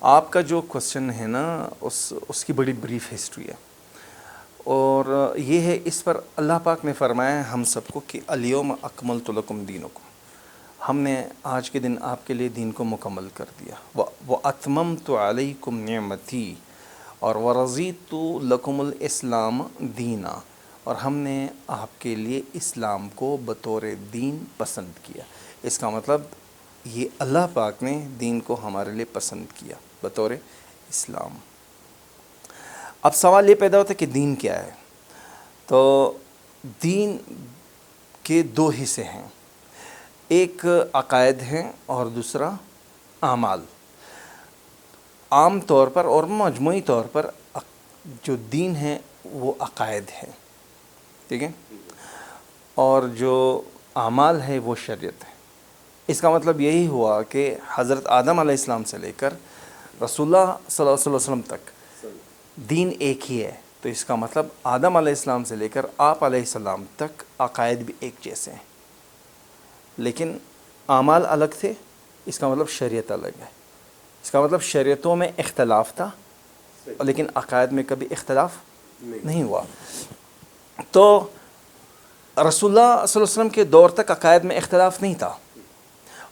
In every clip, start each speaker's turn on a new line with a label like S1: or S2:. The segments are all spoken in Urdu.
S1: آپ کا جو کوشچن ہے نا اس کی بڑی بریف ہسٹری ہے، اور یہ ہے، اس پر اللہ پاک نے فرمایا ہے ہم سب کو کہ الیوم اکملت لکم دینکم، ہم نے آج کے دن آپ کے لیے دین کو مکمل کر دیا، واتممت علیکم نعمتی، اور ورضیت لکم الاسلام دینا، اور ہم نے آپ کے لیے اسلام کو بطور دین پسند کیا۔ اس کا مطلب یہ اللہ پاک نے دین کو ہمارے لیے پسند کیا بطور اسلام۔ اب سوال یہ پیدا ہوتا ہے کہ دین کیا ہے؟ تو دین کے دو حصے ہیں، ایک عقائد ہیں اور دوسرا اعمال۔ عام طور پر اور مجموعی طور پر جو دین ہے وہ عقائد ہے، ٹھیک ہے، اور جو اعمال ہے وہ شریعت ہے۔ اس کا مطلب یہی ہوا کہ حضرت آدم علیہ السلام سے لے کر رسول اللہ صلی اللہ علیہ وسلم تک دین ایک ہی ہے، تو اس کا مطلب آدم علیہ السلام سے لے کر آپ علیہ السلام تک عقائد بھی ایک جیسے ہیں، لیکن اعمال الگ تھے، اس کا مطلب شریعت الگ ہے۔ اس کا مطلب شریعتوں میں اختلاف تھا لیکن عقائد میں کبھی اختلاف نہیں ہوا۔ تو رسول اللہ صلی اللہ علیہ وسلم کے دور تک عقائد میں اختلاف نہیں تھا،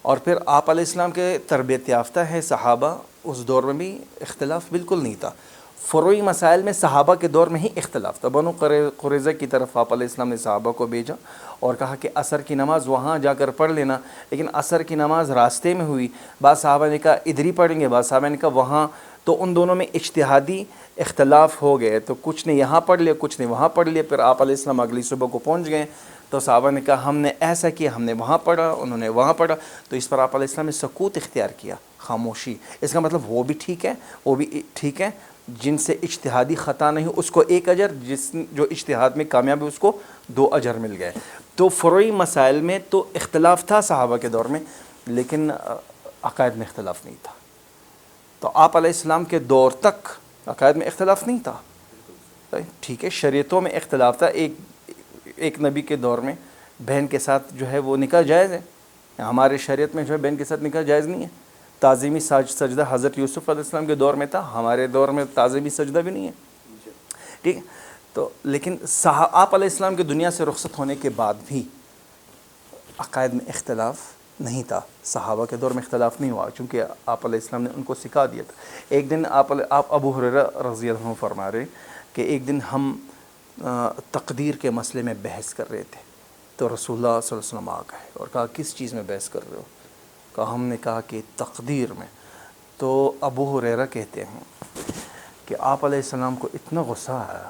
S1: اور پھر آپ علیہ السلام کے تربیت یافتہ ہے صحابہ، اس دور میں بھی اختلاف بالکل نہیں تھا۔ فروعی مسائل میں صحابہ کے دور میں ہی اختلاف تھا۔ بنو قریظہ کی طرف آپ علیہ السلام نے صحابہ کو بھیجا اور کہا کہ عصر کی نماز وہاں جا کر پڑھ لینا، لیکن عصر کی نماز راستے میں ہوئی، بعض صحابہ نے کہا ادھر ہی پڑھیں گے، بعض صحابہ نے کہا وہاں، تو ان دونوں میں اجتہادی اختلاف ہو گئے، تو کچھ نے یہاں پڑھ لیا کچھ نے وہاں پڑھ لیا۔ پھر آپ علیہ السلام اگلی صبح کو پہنچ گئے تو صحابہ نے کہا ہم نے ایسا کیا، ہم نے وہاں پڑھا، انہوں نے وہاں پڑھا، تو اس پر آپ علیہ السلام نے سکوت اختیار کیا، خاموشی۔ اس کا مطلب وہ بھی ٹھیک ہے، وہ بھی ٹھیک ہے، جن سے اجتہادی خطا نہیں ہو اس کو ایک اجر، جو اجتہاد میں کامیاب ہے اس کو 2 اجر مل گئے۔ تو فروعی مسائل میں تو اختلاف تھا صحابہ کے دور میں، لیکن عقائد میں اختلاف نہیں تھا۔ تو آپ علیہ السلام کے دور تک عقائد میں اختلاف نہیں تھا، ٹھیک ہے، شریعتوں میں اختلاف تھا۔ ایک نبی کے دور میں بہن کے ساتھ جو ہے وہ نکاح جائز ہے، ہمارے شریعت میں جو ہے بہن کے ساتھ نکاح جائز نہیں ہے۔ تعظیمی سجدہ حضرت یوسف علیہ السلام کے دور میں تھا، ہمارے دور میں تعظیمی سجدہ بھی نہیں ہے، ٹھیک ہے۔ تو لیکن آپ علیہ السلام کے دنیا سے رخصت ہونے کے بعد بھی عقائد میں اختلاف نہیں تھا، صحابہ کے دور میں اختلاف نہیں ہوا، چونکہ آپ علیہ السلام نے ان کو سکھا دیا تھا۔ ایک دن آپ ابو ہریرہ رضی اللہ عنہ فرما رہے کہ ایک دن ہم تقدیر کے مسئلے میں بحث کر رہے تھے، تو رسول اللہ صلی اللہ علیہ وسلم آ گئے اور کہا کس چیز میں بحث کر رہے ہو؟ کہا ہم نے کہا کہ تقدیر میں۔ تو ابو ہریرہ کہتے ہیں کہ آپ علیہ السلام کو اتنا غصہ آیا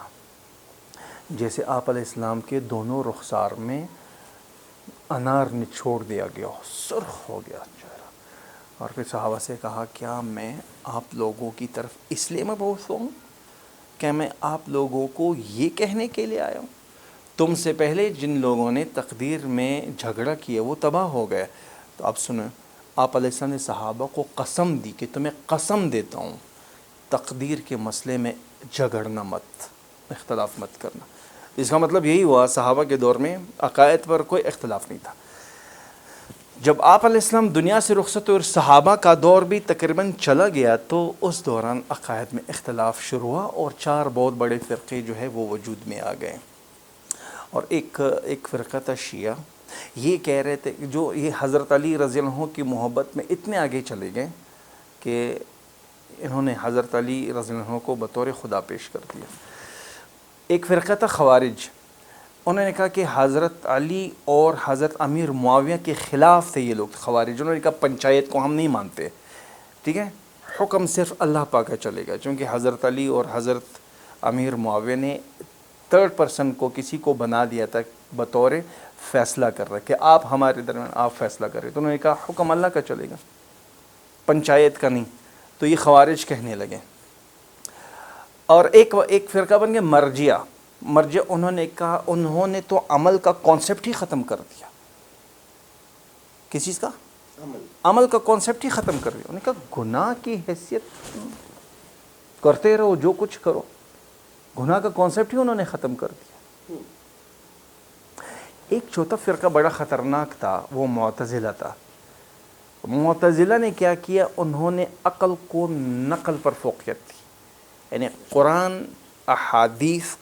S1: جیسے آپ علیہ السلام کے دونوں رخسار میں انار نچوڑ دیا گیا، سرخ ہو گیا چہرہ، اور پھر صحابہ سے کہا کیا میں آپ لوگوں کی طرف اس لیے مبعوث ہوں؟ کیا میں آپ لوگوں کو یہ کہنے کے لیے آیا ہوں تم سے پہلے جن لوگوں نے تقدیر میں جھگڑا کیا وہ تباہ ہو گئے؟ تو آپ سنیں، آپ علیہ السلام نے صحابہ کو قسم دی کہ تمہیں قسم دیتا ہوں تقدیر کے مسئلے میں جھگڑنا مت، اختلاف مت کرنا۔ اس کا مطلب یہی ہوا صحابہ کے دور میں عقائد پر کوئی اختلاف نہیں تھا۔ جب آپ علیہ السلام دنیا سے رخصت ہوئے اور صحابہ کا دور بھی تقریباً چلا گیا تو اس دوران عقائد میں اختلاف شروع ہوا اور 4 بہت بڑے فرقے جو ہے وہ وجود میں آ گئے۔ اور ایک فرقہ تھا شیعہ، یہ کہہ رہے تھے جو یہ حضرت علی رضی اللہ عنہ کی محبت میں اتنے آگے چلے گئے کہ انہوں نے حضرت علی رضی اللہ عنہ کو بطور خدا پیش کر دیا۔ ایک فرقہ تھا خوارج، انہوں نے کہا کہ حضرت علی اور حضرت امیر معاویہ کے خلاف تھے یہ لوگ خوارج، انہوں نے کہا پنچایت کو ہم نہیں مانتے، ٹھیک ہے، حکم صرف اللہ پاک کا چلے گا، چونکہ حضرت علی اور حضرت امیر معاویہ نے 3rd پرسن کو کسی کو بنا دیا تھا بطور فیصلہ کر رہا کہ آپ ہمارے درمیان آپ فیصلہ کریں، تو انہوں نے کہا حکم اللہ کا چلے گا، پنچایت کا نہیں۔ تو یہ خوارج کہنے لگے۔ اور ایک فرقہ بن گیا مرجیہ، انہوں نے کہا انہوں نے تو عمل کا کانسیپٹ ہی ختم کر دیا۔ کس چیز کا؟ عمل کا کانسیپٹ ہی ختم کر دیا۔ انہوں نے کہا گناہ کی حیثیت کرتے رہو جو کچھ کرو، گناہ کا کانسیپٹ ہی انہوں نے ختم کر دیا۔ ایک چوتھا فرقہ بڑا خطرناک تھا، وہ معتزلہ تھا۔ معتزلہ نے کیا کیا، انہوں نے عقل کو نقل پر فوقیت دی، یعنی قرآن احادیث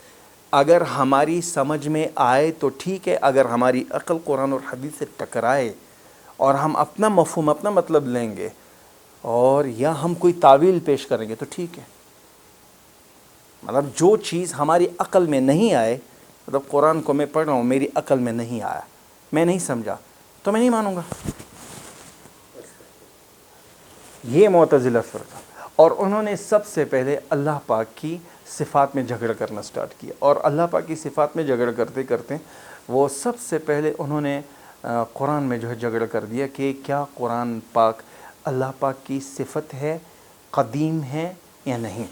S1: اگر ہماری سمجھ میں آئے تو ٹھیک ہے، اگر ہماری عقل قرآن اور حدیث سے ٹکرائے اور ہم اپنا مفہوم اپنا مطلب لیں گے اور یا ہم کوئی تعویل پیش کریں گے تو ٹھیک ہے. مطلب جو چیز ہماری عقل میں نہیں آئے، مطلب قرآن کو میں پڑھ رہا ہوں، میری عقل میں نہیں آیا، میں نہیں سمجھا، تو میں نہیں مانوں گا. یہ معتزلہ فرقہ. اور انہوں نے سب سے پہلے اللہ پاک کی صفات میں جھگڑا کرنا سٹارٹ کیا، اور اللہ پاک کی صفات میں جھگڑا کرتے کرتے وہ سب سے پہلے انہوں نے قرآن میں جو ہے جھگڑا کر دیا کہ کیا قرآن پاک اللہ پاک کی صفت ہے، قدیم ہے یا نہیں.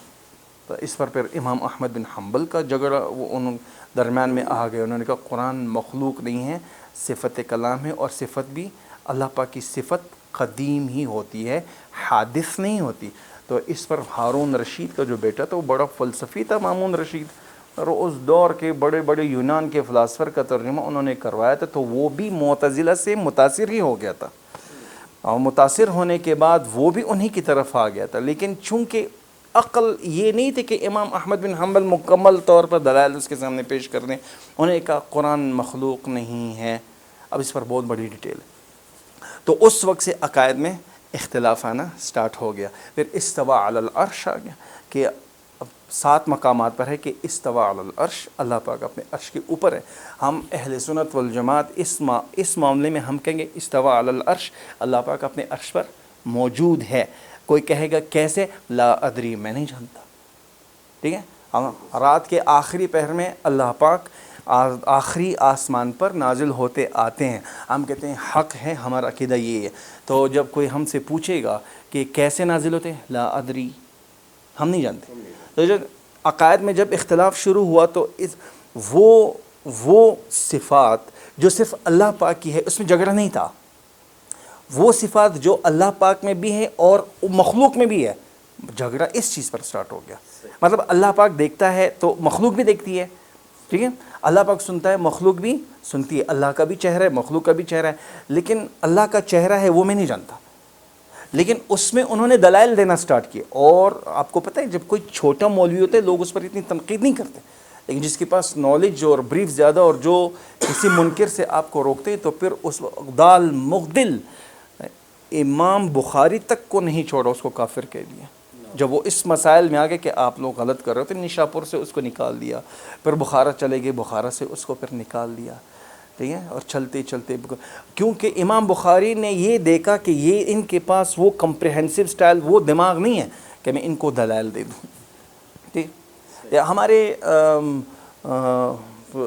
S1: تو اس پر پھر امام احمد بن حنبل کا جھگڑا وہ انہوں درمیان میں آ گئے. انہوں نے کہا قرآن مخلوق نہیں ہے، صفت کلام ہے، اور صفت بھی اللہ پاک کی صفت قدیم ہی ہوتی ہے، حادث نہیں ہوتی. تو اس پر ہارون رشید کا جو بیٹا تھا وہ بڑا فلسفی تھا، مامون رشید، اور اس دور کے بڑے بڑے یونان کے فلاسفر کا ترجمہ انہوں نے کروایا تھا. تو وہ بھی معتزلہ سے متاثر ہی ہو گیا تھا، اور متاثر ہونے کے بعد وہ بھی انہی کی طرف آ گیا تھا. لیکن چونکہ عقل یہ نہیں تھی کہ امام احمد بن حنبل مکمل طور پر دلائل اس کے سامنے پیش کر دیں، انہوں نے کہا قرآن مخلوق نہیں ہے. اب اس پر بہت بڑی ڈیٹیل ہے. تو اس وقت سے عقائد میں اختلاف آنا سٹارٹ ہو گیا. پھر استوا علی العرش آ گیا کہ اب 7 مقامات پر ہے کہ استوا علی العرش، اللہ پاک اپنے عرش کے اوپر ہے. ہم اہل سنت والجماعت اس معاملے میں ہم کہیں گے استوا علی العرش، اللہ پاک اپنے عرش پر موجود ہے. کوئی کہے گا کیسے، لا ادری، میں نہیں جانتا. ٹھیک ہے. رات کے آخری پہر میں اللہ پاک آخری آسمان پر نازل ہوتے آتے ہیں. ہم کہتے ہیں حق ہے، ہمارا عقیدہ یہ ہے. تو جب کوئی ہم سے پوچھے گا کہ کیسے نازل ہوتے ہیں، لا ادری، ہم نہیں جانتے. تو جب عقائد میں جب اختلاف شروع ہوا تو وہ صفات جو صرف اللہ پاک کی ہے اس میں جھگڑا نہیں تھا. وہ صفات جو اللہ پاک میں بھی ہے اور مخلوق میں بھی ہے، جھگڑا اس چیز پر سٹارٹ ہو گیا. مطلب اللہ پاک دیکھتا ہے تو مخلوق بھی دیکھتی ہے. ٹھیک ہے. اللہ پاک سنتا ہے، مخلوق بھی سنتی ہے. اللہ کا بھی چہرہ ہے، مخلوق کا بھی چہرہ ہے، لیکن اللہ کا چہرہ ہے وہ میں نہیں جانتا. لیکن اس میں انہوں نے دلائل دینا سٹارٹ کیے. اور آپ کو پتہ ہے جب کوئی چھوٹا مولوی ہوتا ہے لوگ اس پر اتنی تنقید نہیں کرتے، لیکن جس کے پاس نالج اور بریف زیادہ اور جو کسی منکر سے آپ کو روکتے ہیں تو پھر اس دال مغدل امام بخاری تک کو نہیں چھوڑا، اس کو کافر کہہ دیا. جب وہ اس مسائل میں آگے کہ آپ لوگ غلط کر رہے ہوتے، نشاپور سے اس کو نکال دیا، پھر بخارا چلے گئے، بخارا سے اس کو پھر نکال دیا. ٹھیک ہے. اور چلتے چلتے کیونکہ امام بخاری نے یہ دیکھا کہ یہ ان کے پاس وہ کمپریہنسو سٹائل، وہ دماغ نہیں ہے کہ میں ان کو دلائل دے دوں. ٹھیک. ہمارے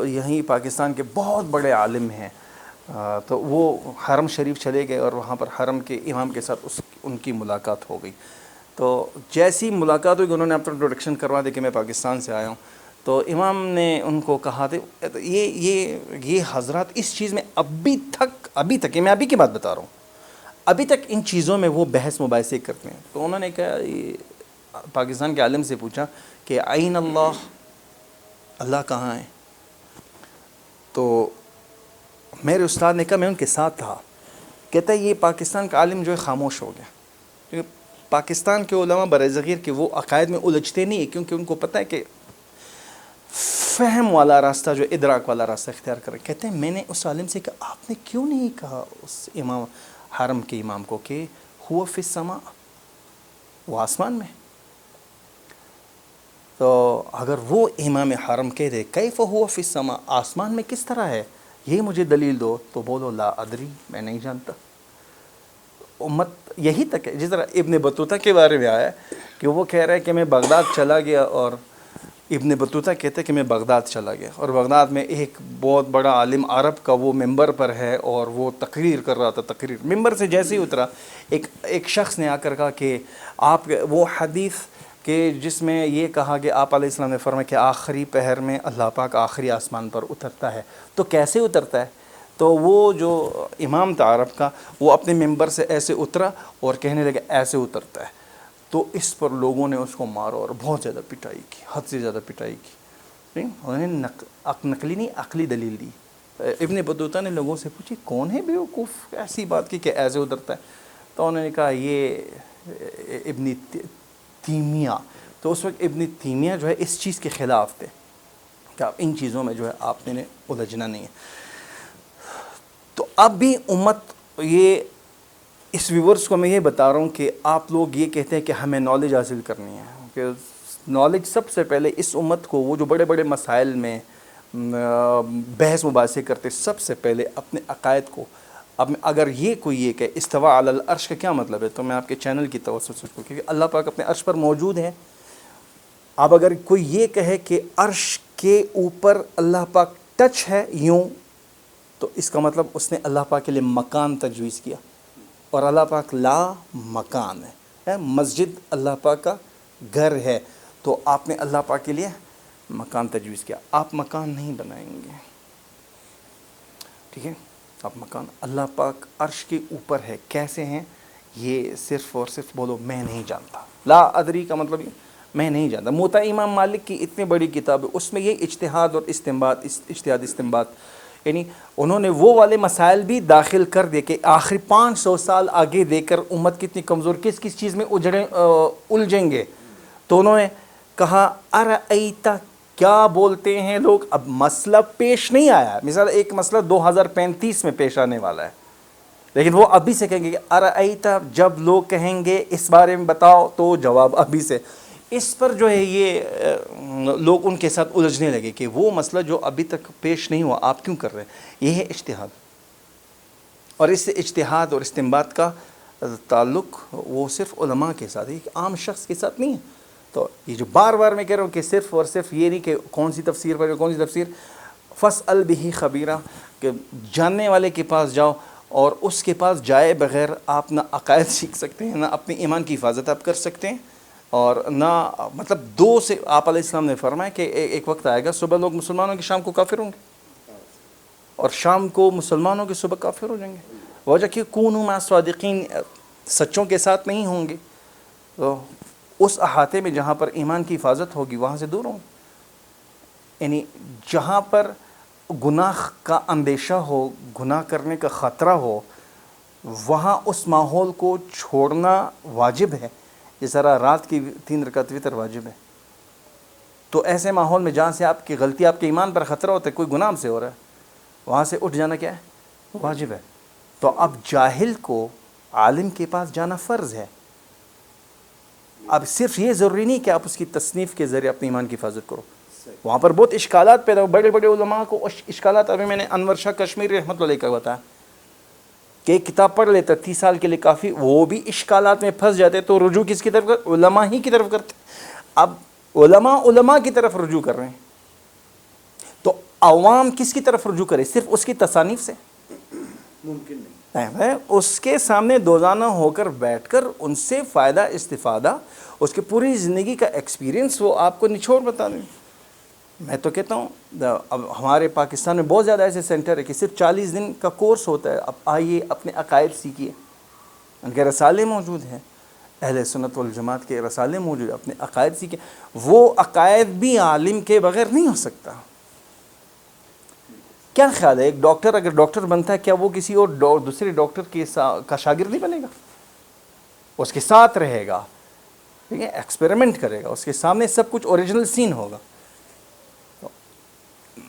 S1: یہیں پاکستان کے بہت بڑے عالم ہیں، تو وہ حرم شریف چلے گئے اور وہاں پر حرم کے امام کے ساتھ ان کی ملاقات ہو گئی. تو جیسی ملاقات ہوئی کہ انہوں نے اپنا انٹروڈکشن کروا دیا کہ میں پاکستان سے آیا ہوں. تو امام نے ان کو کہا تھا یہ حضرات اس چیز میں ابھی تک میں ابھی کی بات بتا رہا ہوں، ابھی تک ان چیزوں میں وہ بحث مباحثے کرتے ہیں. تو انہوں نے کہا، پاکستان کے عالم سے پوچھا کہ عین اللہ کہاں ہے؟ تو میرے استاد نے کہا میں ان کے ساتھ تھا. کہتا ہے یہ پاکستان کا عالم جو ہے خاموش ہو گیا، کیونکہ پاکستان کے علماء برصغیر کے وہ عقائد میں الجھتے نہیں ہیں، کیونکہ ان کو پتہ ہے کہ فہم والا راستہ جو ادراک والا راستہ اختیار کریں. کہتے ہیں میں نے اس عالم سے کہا آپ نے کیوں نہیں کہا اس امام حرم کے امام کو کہ ہوا فی السماء، وہ آسمان میں. تو اگر وہ امام حرم کہہ دے کیف ہوا فی السماء، آسمان میں کس طرح ہے، یہ مجھے دلیل دو، تو بولو لا ادری، میں نہیں جانتا. امت یہی تک ہے. جس طرح ابن بطوطہ کے بارے میں آیا کہ وہ کہہ رہا ہے کہ میں بغداد چلا گیا، اور ابن بطوطہ کہتے ہیں کہ میں بغداد چلا گیا، اور بغداد میں ایک بہت بڑا عالم عرب کا وہ ممبر پر ہے اور وہ تقریر کر رہا تھا. تقریر ممبر سے جیسے ہی اترا ایک شخص نے آ کر کہا کہ آپ وہ حدیث کہ جس میں یہ کہا کہ آپ علیہ السلام نے فرمایا کہ آخری پہر میں اللہ پاک آخری آسمان پر اترتا ہے، تو کیسے اترتا ہے؟ تو وہ جو امام تھا عرب کا، وہ اپنے ممبر سے ایسے اترا اور کہنے لگا ایسے اترتا ہے. تو اس پر لوگوں نے اس کو مارا اور بہت زیادہ پٹائی کی، حد سے زیادہ پٹائی کی. انہوں نے نقلی نہیں عقلی دلیل دی. ابن بطوطہ نے لوگوں سے پوچھی کون ہے بیوقوف ایسی بات کی کہ ایسے اترتا ہے؟ تو انہوں نے کہا یہ ابن تیمیہ، تو اس وقت ابن تیمیہ جو ہے اس چیز کے خلاف تھے کہ آپ ان چیزوں میں جو ہے آپ نے الجھنا نہیں ہے. تو اب بھی امت، یہ اس ویورز کو میں یہ بتا رہا ہوں کہ آپ لوگ یہ کہتے ہیں کہ ہمیں نالج حاصل کرنی ہے، کہ نالج سب سے پہلے اس امت کو، وہ جو بڑے بڑے مسائل میں بحث مباحثے کرتے، سب سے پہلے اپنے عقائد کو، اب اگر یہ کوئی یہ کہ استوا علی العرش کا کیا مطلب ہے، تو میں آپ کے چینل کی توسط سے، کیونکہ اللہ پاک اپنے عرش پر موجود ہے. اب اگر کوئی یہ کہے کہ عرش کے اوپر اللہ پاک ٹچ ہے یوں، تو اس کا مطلب اس نے اللہ پاک کے لیے مکان تجویز کیا، اور اللہ پاک لا مکان ہے، مسجد اللہ پاک کا گھر ہے، تو آپ نے اللہ پاک کے لیے مکان تجویز کیا. آپ مکان نہیں بنائیں گے، ٹھیک ہے؟ آپ مکان، اللہ پاک عرش کے اوپر ہے، کیسے ہیں یہ صرف اور صرف بولو میں نہیں جانتا. لا ادری کا مطلب یہ میں نہیں جانتا. موطا امام مالک کی اتنی بڑی کتاب ہے، اس میں یہ اجتہاد اور استنباط یعنی انہوں نے وہ والے مسائل بھی داخل کر دے کہ آخری 500 سال آگے دے کر امت کتنی کمزور، کس کس چیز میں الجھیں گے. تو انہوں نے کہا ارأیتا، کیا بولتے ہیں لوگ. اب مسئلہ پیش نہیں آیا، مثال ایک مسئلہ 2035 میں پیش آنے والا ہے، لیکن وہ ابھی سے کہیں گے کہ ارأیتا، جب لوگ کہیں گے اس بارے میں بتاؤ، تو جواب ابھی سے. اس پر جو ہے یہ لوگ ان کے ساتھ الجھنے لگے کہ وہ مسئلہ جو ابھی تک پیش نہیں ہوا آپ کیوں کر رہے ہیں. یہ ہے اجتہاد، اور اس سے اجتہاد اور استنباط کا تعلق وہ صرف علماء کے ساتھ ہے، ایک عام شخص کے ساتھ نہیں ہے. تو یہ جو بار بار میں کہہ رہا ہوں کہ صرف اور صرف یہ نہیں کہ کون سی تفسیر پر کون سی تفسیر، فاسأل بہ خبیرہ، کہ جاننے والے کے پاس جاؤ، اور اس کے پاس جائے بغیر آپ نہ عقائد سیکھ سکتے ہیں، نہ اپنے ایمان کی حفاظت آپ کر سکتے ہیں، اور نہ مطلب دو سے. آپ علیہ السلام نے فرمایا کہ ایک وقت آئے گا صبح لوگ مسلمانوں کے شام کو کافر ہوں گے، اور شام کو مسلمانوں کے صبح کافر ہو جائیں گے. وجہ کہ کونوا مع الصادقین، سچوں کے ساتھ نہیں ہوں گے. تو اس احاطے میں جہاں پر ایمان کی حفاظت ہوگی وہاں سے دور ہوں. یعنی جہاں پر گناہ کا اندیشہ ہو، گناہ کرنے کا خطرہ ہو، وہاں اس ماحول کو چھوڑنا واجب ہے. جس طرح رات کی 3 رکعت وتر واجب ہے، تو ایسے ماحول میں جہاں سے آپ کی غلطی، آپ کے ایمان پر خطرہ ہوتا ہے، کوئی گناہ سے ہو رہا ہے، وہاں سے اٹھ جانا کیا ہے؟ واجب ہے. تو اب جاہل کو عالم کے پاس جانا فرض ہے. اب صرف یہ ضروری نہیں کہ آپ اس کی تصنیف کے ذریعے اپنے ایمان کی حفاظت کرو. وہاں پر بہت اشکالات پیدا ہو، بڑے بڑے علماء کو اشکالات. ابھی میں نے انور شاہ کشمیری رحمۃ اللہ علیہ کا بتایا کہ ایک کتاب پڑھ لیتا 30 سال کے لیے کافی، وہ بھی اشکالات میں پھنس جاتے، تو رجوع کس کی طرف کر؟ علماء ہی کی طرف کرتے. اب علماء کی طرف رجوع کر رہے ہیں، تو عوام کس کی طرف رجوع کرے؟ صرف اس کی تصانیف سے ممکن نہیں ہے. اس کے سامنے دوزانہ ہو کر بیٹھ کر ان سے فائدہ استفادہ، اس کی پوری زندگی کا ایکسپیرینس وہ آپ کو نچوڑ بتا دیں. میں تو کہتا ہوں اب ہمارے پاکستان میں بہت زیادہ ایسے سینٹر ہے کہ صرف 40 دن کا کورس ہوتا ہے. اب آئیے اپنے عقائد سیکھیے، ان کے رسالے موجود ہیں، اہل سنت والجماعت کے رسالے موجود ہیں، اپنے عقائد سیکھیں. وہ عقائد بھی عالم کے بغیر نہیں ہو سکتا. کیا خیال ہے، ایک ڈاکٹر اگر ڈاکٹر بنتا ہے، کیا وہ کسی اور دوسرے ڈاکٹر کا شاگرد نہیں بنے گا؟ اس کے ساتھ رہے گا، ٹھیک ہے، ایکسپیریمنٹ کرے گا، اس کے سامنے سب کچھ اوریجنل سین ہوگا.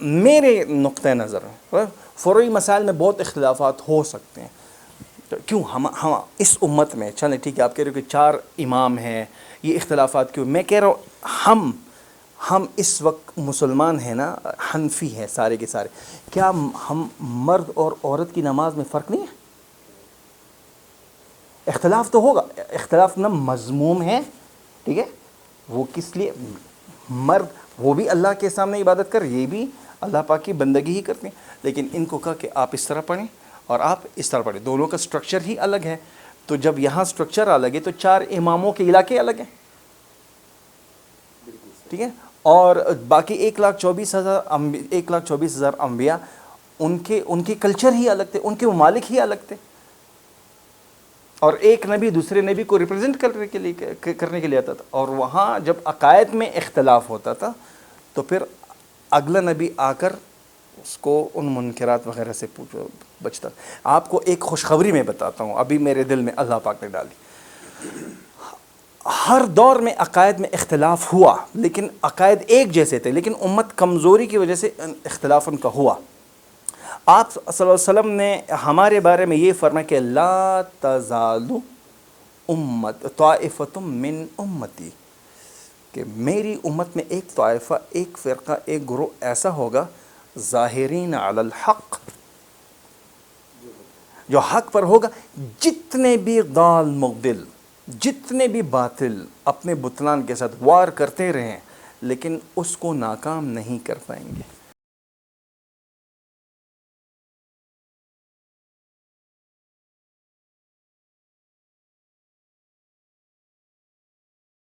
S1: میرے نقطہ نظر فروعی مسائل میں بہت اختلافات ہو سکتے ہیں. تو کیوں ہم اس امت میں، چلیں ٹھیک ہے، آپ کہہ رہے ہو کہ 4 امام ہیں، یہ اختلافات کیوں؟ میں کہہ رہا ہوں ہم اس وقت مسلمان ہیں نا، حنفی ہیں سارے کے سارے. کیا ہم مرد اور عورت کی نماز میں فرق نہیں ہے؟ اختلاف تو ہوگا، اختلاف نہ مذموم ہے، ٹھیک ہے. وہ کس لیے؟ مرد وہ بھی اللہ کے سامنے عبادت کر، یہ بھی اللہ پاک کی بندگی ہی کرتے ہیں، لیکن ان کو کہا کہ آپ اس طرح پڑھیں اور آپ اس طرح پڑھیں. دونوں کا سٹرکچر ہی الگ ہے. تو جب یہاں سٹرکچر الگ ہے تو 4 اماموں کے علاقے الگ ہیں، ٹھیک ہے. اور باقی 1,24,000 انبیاء، ان کے کلچر ہی الگ تھے، ان کے ممالک ہی الگ تھے. اور ایک نبی دوسرے نبی کو ریپرزینٹ کرنے کے لیے آتا تھا. اور وہاں جب عقائد میں اختلاف ہوتا تھا تو پھر اگلا نبی آ کر اس کو ان منکرات وغیرہ سے بچتا. آپ کو ایک خوشخبری میں بتاتا ہوں، ابھی میرے دل میں اللہ پاک نے ڈالی. ہر دور میں عقائد میں اختلاف ہوا، لیکن عقائد ایک جیسے تھے، لیکن امت کمزوری کی وجہ سے اختلاف ان کا ہوا. آپ صلی اللہ علیہ وسلم نے ہمارے بارے میں یہ فرمایا کہ لا تزال امت طائفۃ من امتی، کہ میری امت میں ایک طائفہ، ایک فرقہ، ایک گروہ ایسا ہوگا ظاہرین علی الحق، جو حق پر ہوگا. جتنے بھی ضال مضل، جتنے بھی باطل اپنے بطلان کے ساتھ وار کرتے رہیں، لیکن اس کو ناکام نہیں کر پائیں گے.